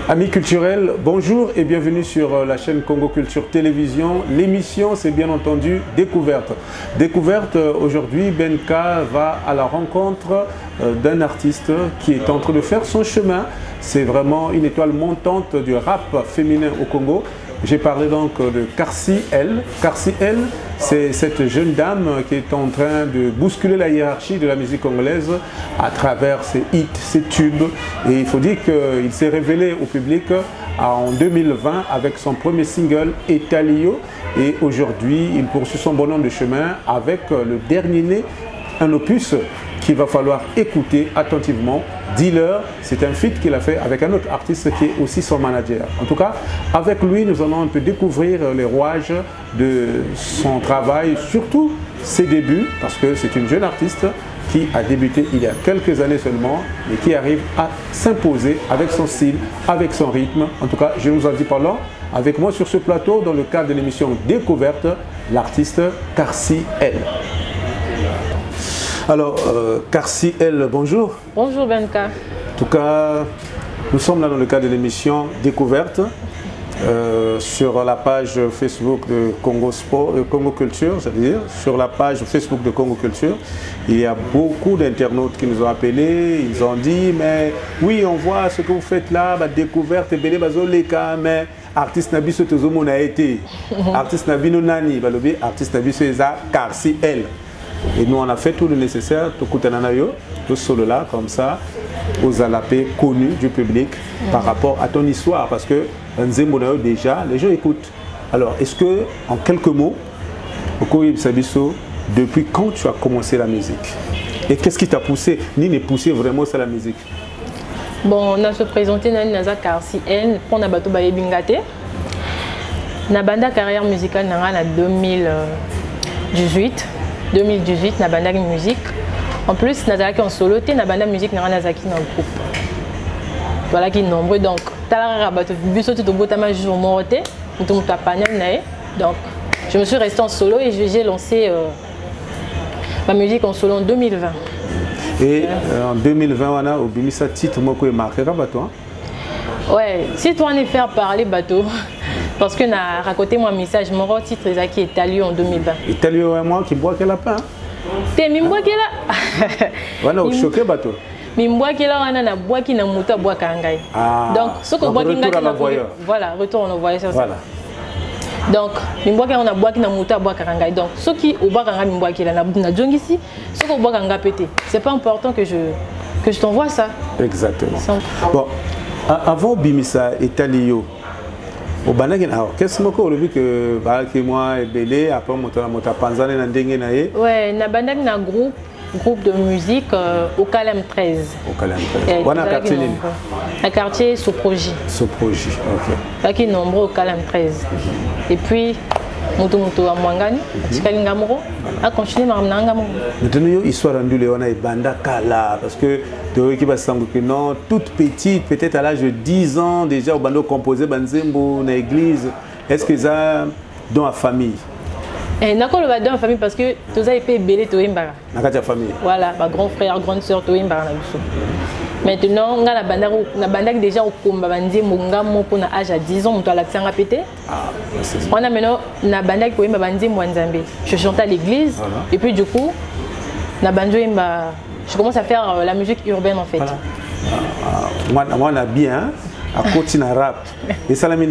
Amis culturels, bonjour et bienvenue sur la chaîne Congo Culture Télévision. L'émission, c'est bien entendu Découverte. Découverte, aujourd'hui, Benka va à la rencontre d'un artiste qui est en train de faire son chemin. C'est vraiment une étoile montante du rap féminin au Congo. J'ai parlé donc de Karcy L. Karcy L, c'est cette jeune dame qui est en train de bousculer la hiérarchie de la musique congolaise à travers ses hits, ses tubes. Et il faut dire qu'il s'est révélé au public en 2020 avec son premier single Etalio. Et aujourd'hui, il poursuit son bonhomme de chemin avec le dernier né, un opus qu'il va falloir écouter attentivement. Dealer, c'est un feat qu'il a fait avec un autre artiste qui est aussi son manager. En tout cas, avec lui, nous allons un peu découvrir les rouages de son travail, surtout ses débuts, parce que c'est une jeune artiste qui a débuté il y a quelques années seulement et qui arrive à s'imposer avec son style, avec son rythme. En tout cas, je vous en dis parlant. Avec moi sur ce plateau, dans le cadre de l'émission Découverte, l'artiste Karcy L. Alors, Karcy L, bonjour. Bonjour Benka. En tout cas, nous sommes là dans le cadre de l'émission Découverte sur la page Facebook de Congo Sport, Congo Culture, c'est-à-dire sur la page Facebook de Congo Culture. Il y a beaucoup d'internautes qui nous ont appelés, ils ont dit, mais oui, on voit ce que vous faites là, Découverte, mais artiste Nabiso Tozomon a été, artiste Nabino Nani, artiste Nabiso Eza Karcy L. Et nous, on a fait tout le nécessaire, tout solo là, comme ça, aux alapés connus du public par rapport à ton histoire. Parce que déjà, les gens écoutent. Alors, est-ce que, en quelques mots, depuis quand tu as commencé la musique? Et qu'est-ce qui t'a poussé, ni poussé vraiment sur la musique? Bon, on a se présenté dans Karcy L pour na bato baye bingate. Na banda carrière musicale en 2018. 2018, na banda musique. En plus, nazaki en solo, na banda musique na nazaki dans le groupe. Voilà qui est nombreux. Donc, donc, je me suis restée en solo et j'ai lancé ma musique en solo en 2020. Et en 2020, on a oublié ce titre qui est marqué bateau. Ouais, si toi on est faire parler bateau. Parce que na raconté mon message, mon titre est Etalio en 2020. Etalio est moi qui bois quel lapin. T'es mimbois qui là. Voilà, au choqué bateau. Mimbois qui là, on a bois qui n'a mouta bois kangai. Donc, ce que bois qui n'a voilà, retour en voyage. Voilà. Donc, mimbois qui on a bois qui n'a mouta bois kangai. Donc, ceux qui au bois kangai mimbois qui là na jong ici, ceux qui au bois kangai pété. C'est pas important que je t'envoie ça. Exactement. Bon, avant Bimisa Etalio. Alors, qu'est-ce que moi et Bélé après mon panzane na ndenge na ye? Ouais, na bandak na groupe de musique au Calem 13. Au Calem 13. On a quartier ligne. Un quartier Soproji. Soproji, OK. Là qui est nombreux au Calem 13. Et puis Mutu à Mwangani, Tikali Ngamoro, a continué ma Ngamoro. Maintenant, histoire rendue Léona et Banda Kala, parce que tu vas que non, toute petite, peut-être à l'âge de 10 ans, déjà au bando composé Banzembo, dans l'église. Est-ce que ça dans la famille? D'accord, le dans la famille parce que tu as été belé, tu es dans la famille. Voilà, ma grand frère, grande soeur, tu es maintenant, on a la bande déjà au combat, pour l'âge à 10 ans, on doit l'accent répété. On a maintenant la bande qui est bandé Mwanzambe. Je chante à l'église et puis du coup, je commence à faire la musique urbaine en fait. Moi, on a bien, à côté de rap. Et ça, la mine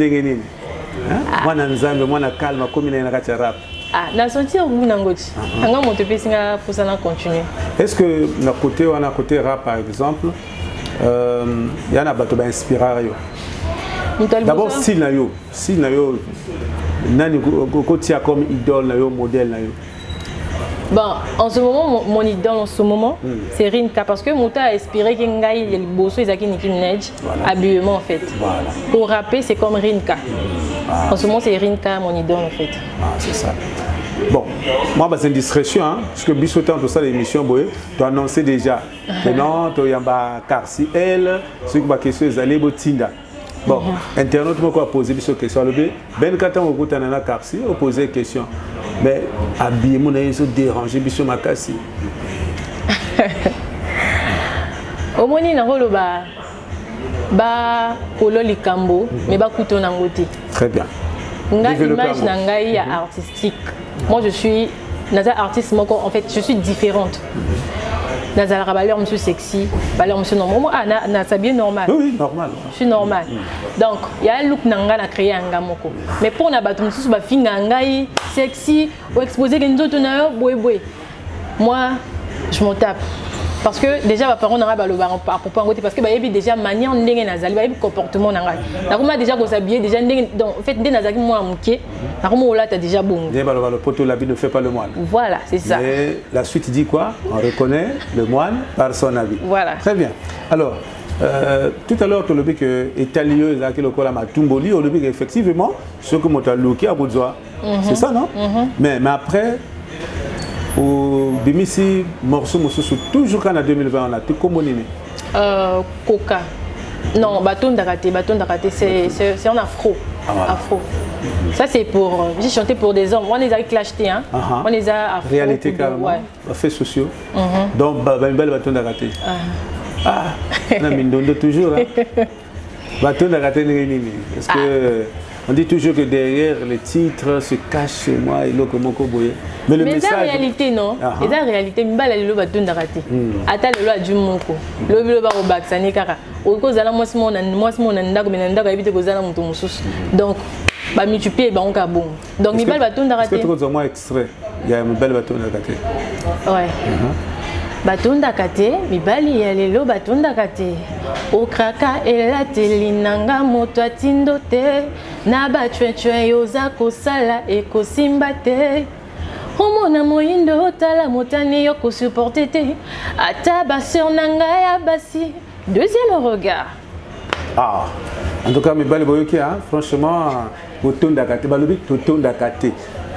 moi, on a Nzambe, moi, on a calme, comme il y a un rap. Ah, na senti au bout n'angoti. Anga monte pesinga pour ça continuer. Est-ce que na côté on a côté rap par exemple, y en a bato ba inspirer yo. D'abord style na yo, nani côté comme idole na yo, modèle na yo. Bon, en ce moment mon idole en ce moment, c'est Rinka parce que Mouta a inspiré Kengai le bosso Isaki Nicki Minaj habillement en fait. Voilà. Pour rapper, c'est comme Rinka. En ce moment, c'est Rinka mon idole en fait. Ah, c'est ça. Bon, moi, c'est une discrétion, hein, parce que Bissotan, tout ça, l'émission, tu as annoncé déjà. Maintenant, tu as Karcy L, ce qui va question, c'est aller Tinda. Bon, internaute, moi, quoi poser une question. Ben, quand on écoute un Karcy, on pose une question. Mais, habillé, mon avis, se déranger, Bissot Makassi. Au moins, il y a un rôle ba kolo likambo mais ba kuto nangote. Très bien. Nga image nangai artistique. Moi je suis naza artiste moko en fait je suis différente. Naza rabaleur monsieur sexy, baleur monsieur normal. Ah na ça bien normal. Oui normal. Je suis normal. Donc il y a un look nanga na créer anga moko. Mais pour na bato monsieur ba finga ngai sexy ou exposer que nzoto na yo boy. Moi je m'en tape. Parce que déjà mes parents n'ont pas le parce que bah déjà manière ndenge nazali bah comportement nangai nakoma déjà ko s'habiller déjà ndenge donc en fait ndenge nazali moi muké nakoma ola ta déjà bon le poteau l'habit ne fait pas le moine. Voilà c'est ça. Et la suite dit quoi? On reconnaît le moine par son habit. Voilà. Très bien. Alors tout à l'heure tu as dit que Italien là qui le cola matumboli au début effectivement ce que moi tu as looké à Boudzoa. C'est ça non? Mais après au Bimisi morceau toujours quand en 2020 on a tout comme Coca. Non, bâton d'araté, c'est en afro. Ah, voilà. Afro. Ça c'est pour j'ai chanté pour des hommes. On les a clashés hein. On les a afro. Réalité carrément. Ouais. Faits sociaux. Donc une belle bâton d'araté. Ah, on a mis toujours hein. Bâton d'araté parce que on dit toujours que derrière les titres se cache moi et l'okomoko boye. Mais le message. Mais la réalité non. Et la réalité, mbala lelo baton d'araté. Ata lelo a jumoko. Le bilo ba obaksani kaka. Okozala mwasi mona ndako mais ndako ebite kozala muto mususu. Donc ba multiplier ba onka bon. Donc mbala baton d'araté. Est-ce que tu as un extrait? Il y a un bel baton d'araté. Ouais. Baton d'araté, mibali ya lelo baton d'araté. Okraka elateli nanga moto atindo te na batwetwe yoza kosala ekosimba te omona moyindo otala motani yo kosupporte te ata baseur nanga ya basi deuxième regard. Ah en tout cas mibali boyoki hein franchement baton d'araté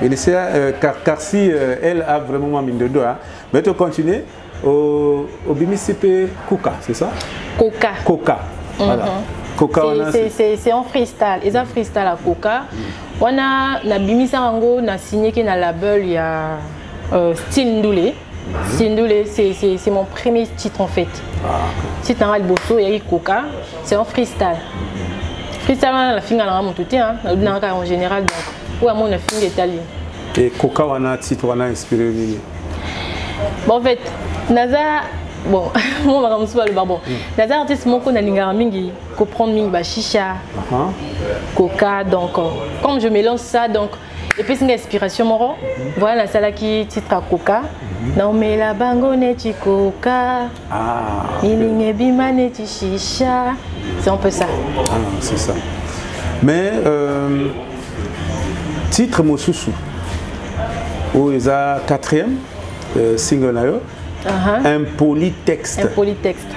mais c'est car si elle a vraiment mis de dos hein mais tu continues au BMCP Coca, c'est ça? Coca. Coca. Voilà. Coca. C'est en freestyle. Ils ont freestyle à Coca. On a na Bimisa Rango, na signé que na label il y a Style Ndoulé. Style Ndoulé, c'est mon premier titre en fait. Titre en Albosso, il y a Coca. C'est en freestyle. Freestyle on a la finale en tout hein. En général donc. Ou à mon film italien. Et Coca on a titre on a inspiré bon en fait naza bon moi ma ramsou le barbon naza artiste moko na lingara mingi comprendre mingi ba chicha coca donc comme je mélange ça donc et puis c'est une inspiration moro voilà la qui titre à coca non mais la bango neti coca ilinge bima neti chicha c'est un peu ça. Ah c'est ça mais titre mosusu où ils a quatrième single na yo impolitexte. Impolitexte.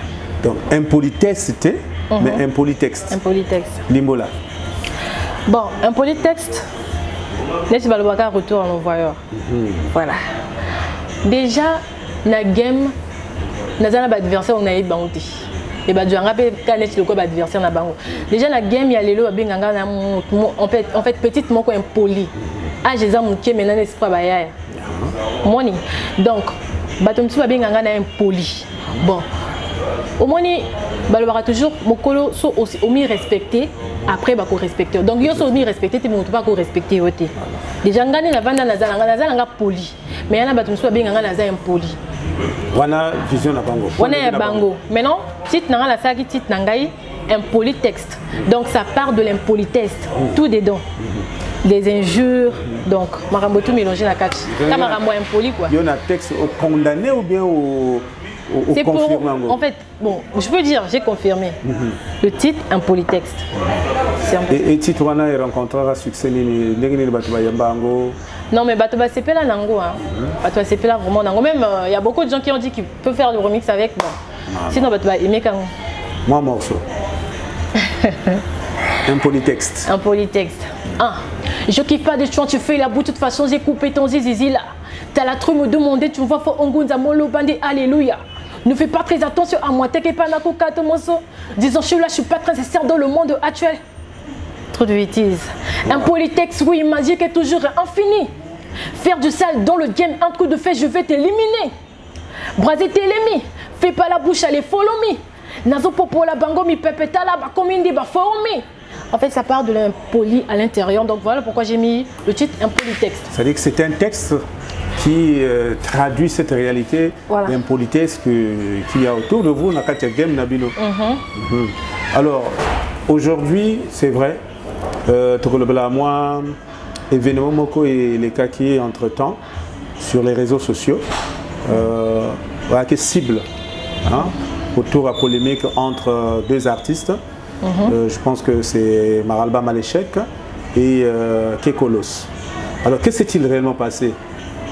Donc impolitexte mais impolitexte. Impolitexte. Limbola. Bon, impolitexte. Laisse balbaka retour en envoyeur. Voilà. Déjà na game nazana ba adversaire on a eu bangote. Et bah duanga pe kanet le ko ba adversaire na bango. Déjà na game ya lelo ba benganga na en fait petite moko impoli. Ah j'ai ça mon qui maintenant n'est pas ba ya. Moni. Donc batom tu va bien nganga na impoli. Bon. Au moni balobara toujours mokolo so aussi omi respecté après ba ko respecter. Donc yo so omi respecté te monto pas ko respecter yote. Déjà ngane na vanda na zalanga poli. Mais yana batom tu va bien nganga na za impoli. Wana vision na bango. Wana ya bango. Maintenant titre nanga la saki titre nangai impolitexte. Donc ça part de l'impolitesse tout dedans. Des injures, donc marambo tout mélangé la catch. Comme marambo impoli quoi. Il y a un texte au condamné ou bien au confirmé? En fait, bon, je peux dire, j'ai confirmé. Le titre impolitexte. Et titre wana est rencontrera succès ni ndengeni batuba yambango. Non mais batuba c'est pas là nango hein. Batuba c'est pas là vraiment nango. Même il y a beaucoup de gens qui ont dit qu'ils peuvent faire le remix avec bon. Sinon batuba aimer quand. Moi morceau. Impolitexte. Impolitexte. Ah, je kiffe pas des chants, tu fais la boue, de toute façon j'ai coupé ton zizi là. T'as la truc me demander, tu vois, faut ongunza molo bandi, alléluia. Ne fais pas très attention à moi, t'es pas nako katomoso. Disons, je suis là, je suis pas très sincère dans le monde actuel. Trop de bêtises. Impolitexte, oui, magique est toujours infini. Faire du sale dans le game, un coup de fait, je vais t'éliminer. Braser tes ennemis, fais pas la bouche, allez, follow me. nazo popola bango mi pepeta là ba commune ba formé. En fait, ça part de l'impoli à l'intérieur. Donc voilà pourquoi j'ai mis le titre impolitexte. C'est-à-dire que c'est un texte qui traduit cette réalité d'impolitesse qu'il y a autour de vous, Nakatia Game Nabilo. Alors, aujourd'hui, c'est vrai, moi, événement Moko et les cas qui est entre-temps sur les réseaux sociaux, qui cible autour à polémique entre deux artistes. Je pense que c'est Maralba Maléchek et Kekolos. Alors, que s'est-il réellement passé?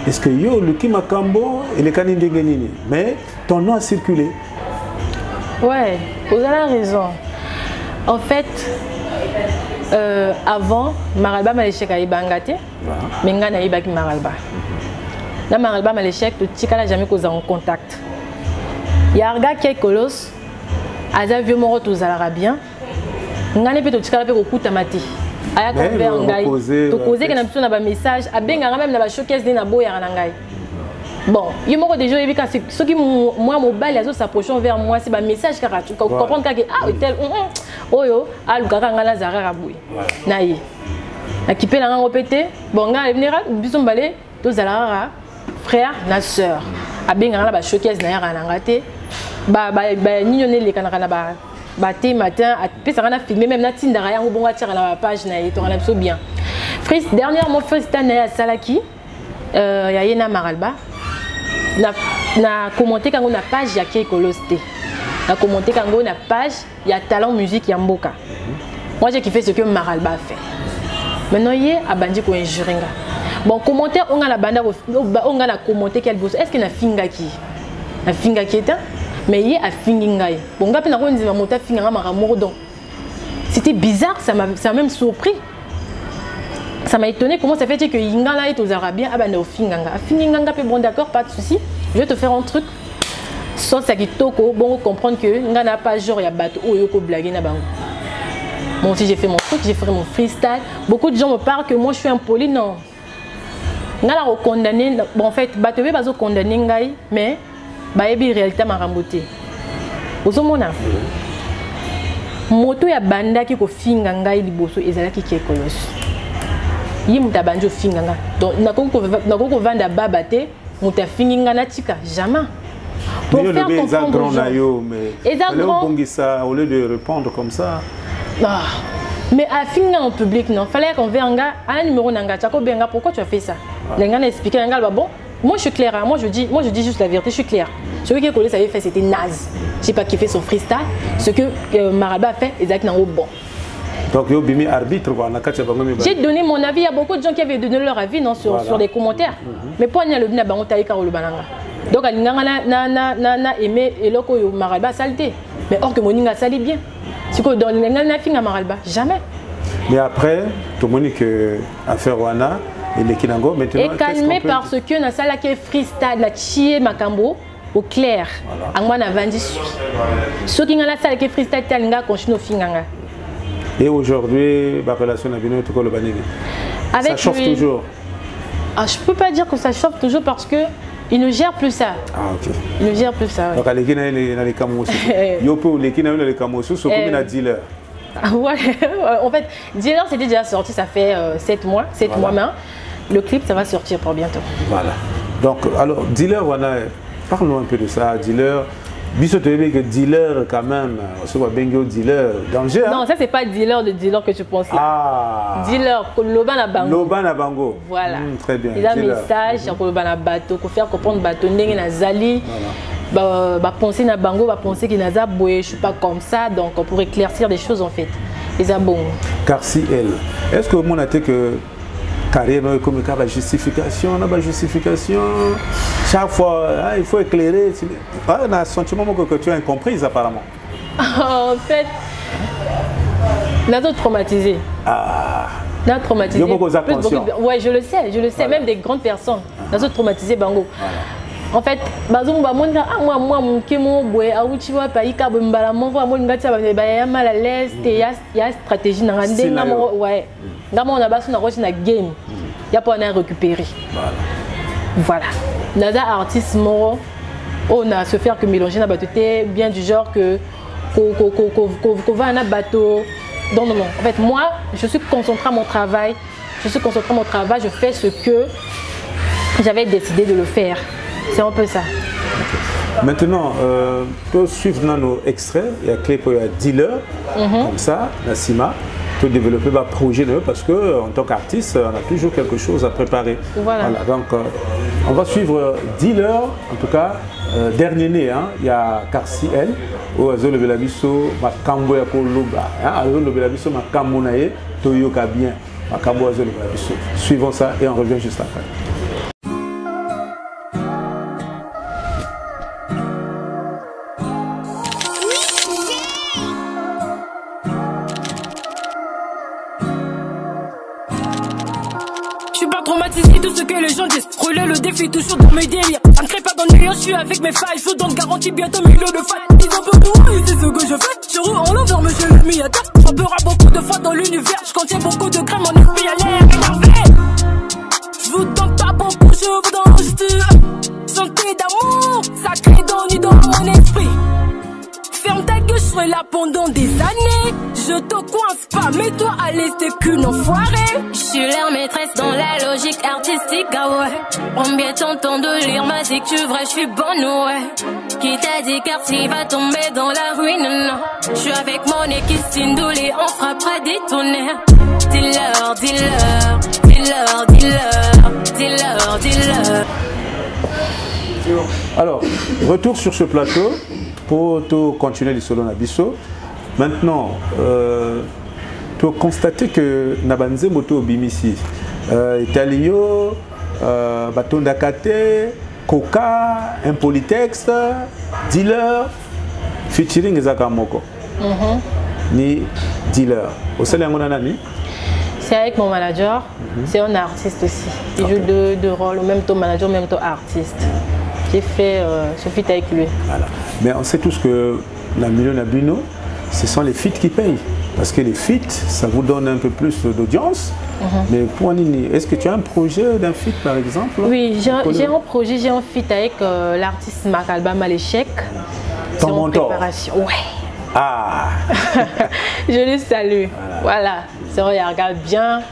Est-ce que yo, Luki Makambo et les Kanindégenini? Mais ton nom a circulé. Ouais, vous avez raison. En fait, avant, Maralba Maléchek a bangate, mais Nga n'a pas Maralba. Là, Maralba Maléchek, le tika n'a jamais causé en contact. Yarga Kekolos, Aza vieux moro tous arabien. Nga ne peut te tika au coup tamati. Aya convert ngai. To causer que na biso na ba message, abenga même na ba showcase de na boya na ngai. Bon, il m'a déjà dit que ceux qui moi mobile azo s'approchent vers moi, c'est ba message car tu comprendre que ah tel oyo alukaka nga na zara raboué. Naïe. Akipé la répéter, bon nga venir biso mbalé to zala frère na sœur. Abenga na ba showcase na ya na ngate. Ba ninyone le kanaka na ba baté matin après ça on a filmé même na tindara yango bonga tira na page na yeto on a so bien. Fris dernièrement Fristan na Salaki ya yena Maralba na commenter quand on a page ya Kekolosté. Na commenter quand on a page ya talent musique ya Mboka. Moi j'ai kiffé ce que Maralba fait. Maintenant il a bandi ko injuringa. Bon commentaire on a la banda on a la commenter quel boss est-ce que na finga qui était mais il a fini bon gars c'était bizarre, ça m'a même surpris, ça m'a étonné comment ça fait que Ingala est aux Arabiens au finganga bon d'accord, pas de souci, je vais te faire un truc sans ça qui toko bon comprendre que n'a pas genre ya bateau ou yoko blaguer na bango. Bon si j'ai fait mon truc, j'ai fait mon freestyle, beaucoup de gens me parlent que moi je suis impoli, non. Ngala condamné, bon en fait bateau be bazo condamné ngai mais baebi réalité maramboté. Ozomona. Moto ya banda ki ko finga ngai liboso ezalaki Kekolos. Yi muta banjo finga nga. Donc nakoko vanda baba te, muta finga na tika jamais. Pour faire comprendre aux gens. Mais au lieu de répondre comme ça. Ah. Mais à finga en public non, fallait qu'on verra un numéro nanga tchako benga pourquoi tu as fait ça? L'engana expliquer nanga bon. Moi je suis claire, moi je dis juste la vérité, je suis claire. Ce que Kekolos avait fait c'était naze. Je sais pas qui fait son freestyle, ce que Maralba a fait exactement bon. Donc il y a bimi arbitre quoi, j'ai donné mon avis, il y a beaucoup de gens qui avaient donné leur avis non sur les commentaires. Mais pour n'y aller le bango taï karolo bananga. Donc alinganga na aimé et loko yo Maralba saleté. Mais or que moninga sali bien. C'est que dans l'engana na finga Maralba jamais. Mais après tout le monde que affaire wana et les Kinango maintenant. Et calmé parce que na sala qui freestyle la chie makambo au clair. Angwa na vandi suit. Ceux qui ont la salle qui freestyle talinga continue finganga. Et aujourd'hui, la relation avec nous, ça chauffe toujours. Ah, je peux pas dire que ça chauffe toujours parce que il ne gère plus ça. Ah ok. Il ne gère plus ça. Donc les Kina les Kamosu. Yopo les Kina les Kamosu sont comme un dealer. Ouais. En fait, dealer c'était déjà sorti, ça fait 7 mois, 7 mois maintenant. Le clip ça va sortir pour bientôt. Voilà. Donc alors dealer voilà, parlons un peu de ça, dealer. Bisous que dealer quand même, on voit bengo dealer, danger. Non, ça c'est pas dealer de dealer que tu penses là. Ah. Dealer, Lobana Bango. Lobana Bango. Voilà. Très bien. Il a un message, il Lobana Bateau, pour faire comprendre bateau n'engue na zali. Bah penser na Bango, bah penser qu'il n'a pas boé, je suis pas comme ça, donc pour éclaircir des choses en fait. Ils a bon. Car si elle, est-ce que mon a été que carrière comme la justification, chaque fois il faut éclairer. On a un sentiment que tu as incomprise apparemment. En fait, on a traumatisé. Ah. On a traumatisé. Il y a beaucoup d'attention. Ouais, je le sais, voilà. Même des grandes personnes. On a traumatisé Bango. Voilà. En fait, moi, mon kémo, tu vois, pas y a mal à l'aise, il y a stratégie dans le ouais. On a besoin de game. Il y a pas à récupérer. Voilà. Nada artiste moro, on a se faire que mélanger na batute bien du genre que qu'on va un bateau. Non, non, non. En fait, moi, je suis concentrée à mon travail. Je fais ce que j'avais décidé de le faire. C'est un peu ça. Maintenant, pour suivre nos extraits, il y a clé pour dealer, comme ça, Nassima, pour développer un projet parce qu'en tant qu'artiste, on a toujours quelque chose à préparer. Voilà. Donc, on va suivre dealer, en tout cas, dernier né, il y a Karsi L, où Azol Belabiso, Makambo ya Koloba, Azol Belabiso, Makambo nae, Toyoka bien, Makambo Azol Belabiso. Suivons ça et on revient juste après. Tout ce que les gens disent, relais le défi toujours dans mes délires. Ça ne crée pas d'ennui, je suis avec mes failles. Je donne garantie bientôt millions de fans. Ils ont peur de moi et c'est ce que je fais. Je roule en l'envers mais je l'ai mis à terre. J'en pleura beaucoup de fois dans l'univers. Je contiens beaucoup de graines, mon esprit à l'air énervé. Je vous donne pas beaucoup, je vous donne juste santé d'amour. Sacré dans mon esprit. Ferme ta gueule, je serai là pendant des années. Je te coince pas, mets-toi à l'aise, t'es qu'une enfoirée. Je suis leur maîtresse dans la logique artistique, ah ouais. Prends bien ton temps de lire ma sécu, vrai, je suis bonne, ouais. Qui t'a dit qu'Arty va tomber dans la ruine, non. Je suis avec mon équipe Sindouli, on frappera des tonnerres. Dis-leur, dis-leur, dis-leur, dis-leur, dis-leur, dis-leur. Alors, retour sur ce plateau pour continuer les solos Nabiso. Maintenant, pour constater que Nabanze Moto Bimisi, Italio, Baton Dakate, Coca, Impolitex, Dealer, featuring Zakamoko. Ni Dealer. Au sein de c'est avec mon manager, c'est un artiste aussi. Il joue deux rôles, même ton manager, même ton artiste. J'ai fait ce feat avec lui. Voilà. Mais on sait tous que la Million Abino, ce sont les feats qui payent. Parce que les feats, ça vous donne un peu plus d'audience. Mais pour Nini, est-ce que tu as un projet d'un feat par exemple? Oui, j'ai un projet, j'ai un feat avec l'artiste Marc Alba Maléchek. Ton mentor? Ouais. Ah. Je le salue. Voilà. Si on regarde bien,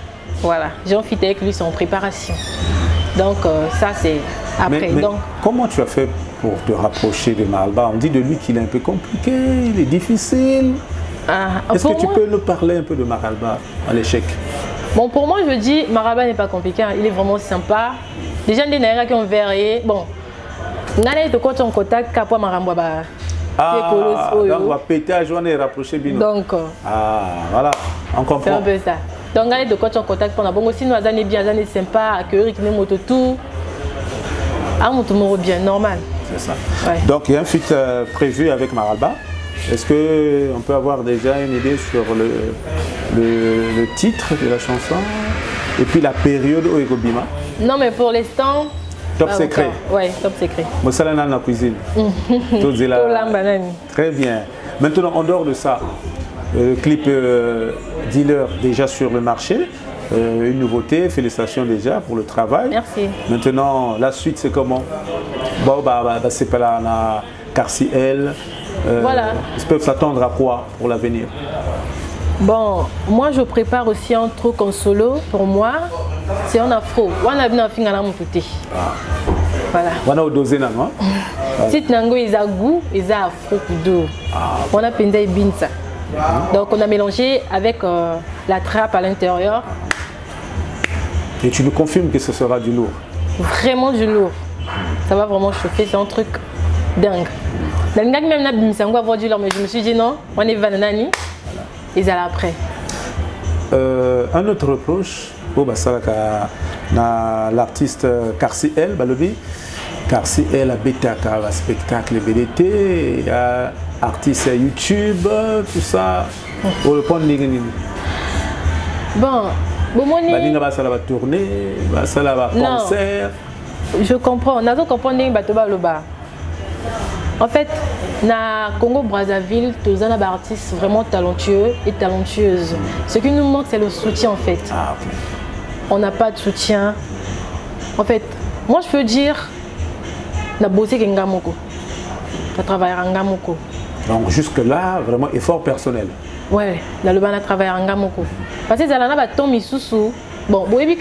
voilà. J'ai un feat avec lui, c'est en préparation. Donc ça c'est après. Mais donc, comment tu as fait pour te rapprocher de Maralba? On dit de lui qu'il est un peu compliqué, il est difficile. Est-ce que tu peux nous parler un peu de Maralba à l'échec? Bon, pour moi, je dis, Maralba n'est pas compliqué, hein. Il est vraiment sympa. Les gens des Naïra qui ont verré, bon, on a en contact qu'après Maramba. Ah, donc on va péter à journée et rapprocher Bino. Donc, voilà, on comprend. C'est un peu ça. Donc, on a de quoi en contact pour bon aussi, nous avons bien, nous sympa, accueillir qui nous moto tout. Ah, mon tour bien, normal. C'est ça. Ouais. Donc, il y a un feat prévu avec Maralba. Est-ce qu'on peut avoir déjà une idée sur le titre de la chanson et puis la période où est Bima? Non, mais pour l'instant... Top secret. Oui, top secret. Moussalana dans la cuisine. Très bien. Maintenant, en dehors de ça, le clip Dealer déjà sur le marché. Une nouveauté, félicitations déjà pour le travail. Merci. Maintenant, la suite, c'est comment? Bon, c'est pas la Karsi L. Voilà. Ils peuvent s'attendre à quoi pour l'avenir? Bon, moi je prépare aussi un truc en solo pour moi. C'est en afro. On a bien fait un côté. Voilà. On a dosé là, non? Si nango ils a goût, ils a afro kudo. On a pendé binsa. Donc on a mélangé avec la trappe à l'intérieur. Et tu nous confirmes que ce sera du lourd? Vraiment du lourd. Ça va vraiment chauffer, c'est un truc dingue. Même mais je me suis dit non, on est vananani. Ils allaient après. Un autre reproche, l'artiste Karsi L, Karsi L a bêta un spectacle BDT, il y a artiste YouTube, tout ça. Pour le point de bon, ça va tourner, ça va concert. Je comprends, on a tout compris le bas. En fait, na Congo Brazzaville, tous un artiste vraiment talentueux et talentueuse. Ce qui nous manque, c'est le soutien en fait. Okay. On n'a pas de soutien. En fait, moi je peux dire, na bossé Ngamoko, na travaillé Ngamoko. Donc jusque-là, vraiment effort personnel. Ouais, dans le banc travail en gamoko. Parce que dans la bâton misusu, bon, oui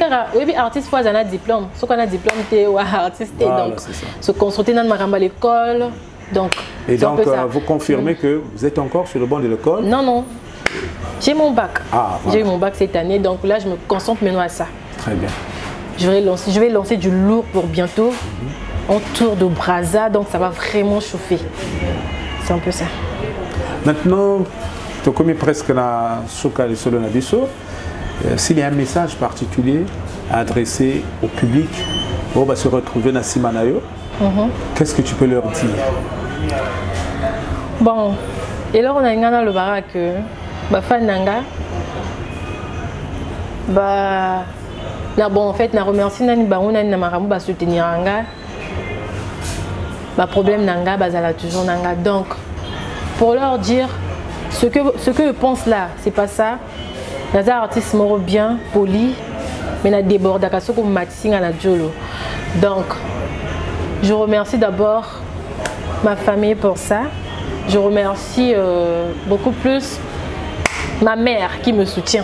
artiste fois un diplôme, ce qu'on a diplôme t'es ou artiste voilà, donc se consulter dans ma l'école, donc. Et donc vous confirmez que vous êtes encore sur le banc de l'école? Non non, j'ai mon bac. Ah, voilà. J'ai eu mon bac cette année, donc là je me concentre maintenant à ça. Très bien. Je vais lancer du lourd pour bientôt, en tour de Brazza, donc ça va vraiment chauffer. C'est un peu ça. Maintenant, tu as presque la souka de Solo Nabiso. S'il y a un message particulier à adresser au public pour se retrouver dans Simanayo, qu'est-ce que tu peux leur dire? Bon, et là on a dans le baraque, fan nanga, là bon en fait na remercie nani baona na maramu ba soutenir nanga, problème nanga bazala toujours nanga, donc pour leur dire ce que je pense là, c'est pas ça. Il y a un artiste mort bien, poli, mais il y a des bords d'acasso comme Matissing à la Jolo. Donc, je remercie d'abord ma famille pour ça. Je remercie beaucoup plus ma mère qui me soutient.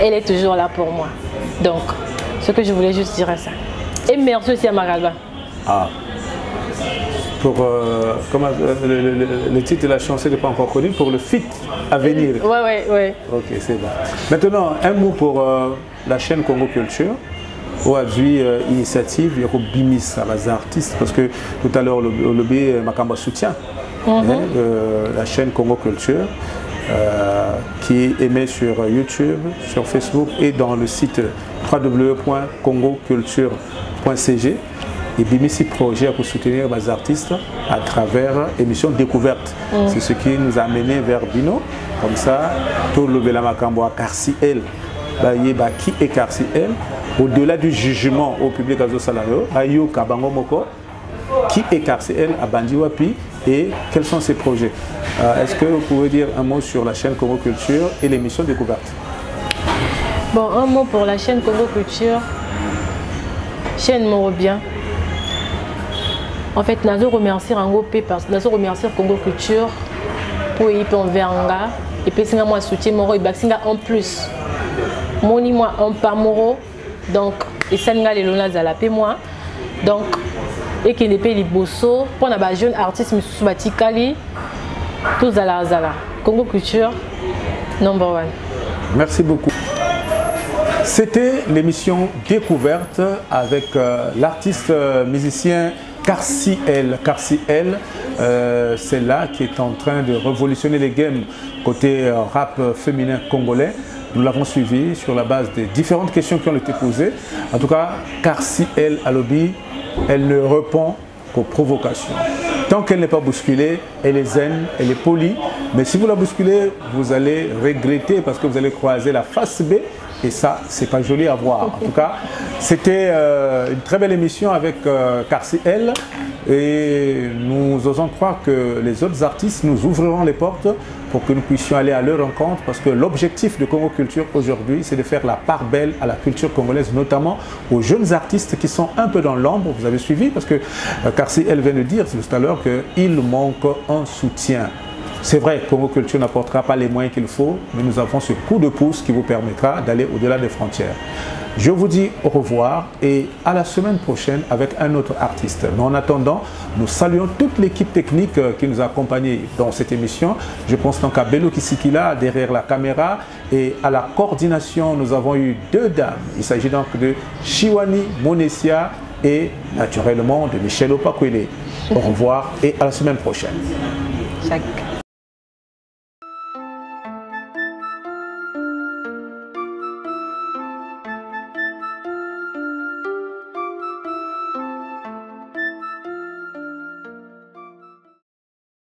Elle est toujours là pour moi. Donc, ce que je voulais juste dire à ça. Et merci aussi à Maralba. Ah. Pour le titre de la chanson n'est pas encore connu, pour le feat à venir. Ouais. Ok, c'est bon. Maintenant, un mot pour la chaîne Congo Culture. Aujourd'hui, initiative, il y a Bimis à les artistes, parce que tout à l'heure, le lobby Makamba soutient la chaîne Congo Culture, qui émet sur YouTube, sur Facebook et dans le site www.congoculture.cg. Et Bimissi projet pour soutenir les artistes à travers l'émission Découverte. C'est ce qui nous a amené vers Bino. Comme ça, tout le Belamakambo à Carciel, qui est Carciel, au-delà du jugement au public Azo Salayo, Ayo Kabango Moko, qui est Carciel à Bandiwapi et quels sont ses projets. Est-ce que vous pouvez dire un mot sur la chaîne Congo Culture et l'émission Découverte? Bon, un mot pour la chaîne Congo Culture. Chaîne Morobien. En fait, je remercie Rango P parce que je remercie Congo Culture pour y envers et puis c'est moi soutien moro et baxinga en plus. Moni moi un par moro donc et ça nga les lona za la paix moi. Donc et qui les paye les bosso pour na ba jeune artiste Misusu Batikali tout zala zala. Congo Culture number 1. Merci beaucoup. C'était l'émission Découverte avec l'artiste musicien Carciel. Carciel, c'est là qui est en train de révolutionner les games côté rap féminin congolais. Nous l'avons suivi sur la base des différentes questions qui ont été posées. En tout cas, Carciel Alobi, elle ne répond qu'aux provocations. Tant qu'elle n'est pas bousculée, elle est zen, elle est polie. Mais si vous la bousculez, vous allez regretter parce que vous allez croiser la face B. Et ça, c'est pas joli à voir. En tout cas, c'était une très belle émission avec Carciel. Et nous osons croire que les autres artistes nous ouvriront les portes pour que nous puissions aller à leur rencontre. Parce que l'objectif de Congo Culture aujourd'hui, c'est de faire la part belle à la culture congolaise, notamment aux jeunes artistes qui sont un peu dans l'ombre. Vous avez suivi parce que Carciel vient de dire tout à l'heure qu'il manque un soutien. C'est vrai, Congo Culture n'apportera pas les moyens qu'il faut, mais nous avons ce coup de pouce qui vous permettra d'aller au-delà des frontières. Je vous dis au revoir et à la semaine prochaine avec un autre artiste. Mais en attendant, nous saluons toute l'équipe technique qui nous a accompagnés dans cette émission. Je pense donc à Bello Kisikila derrière la caméra et à la coordination, nous avons eu deux dames. Il s'agit donc de Chiwani Monessia et naturellement de Michel Opakwele. Au revoir et à la semaine prochaine. Chaque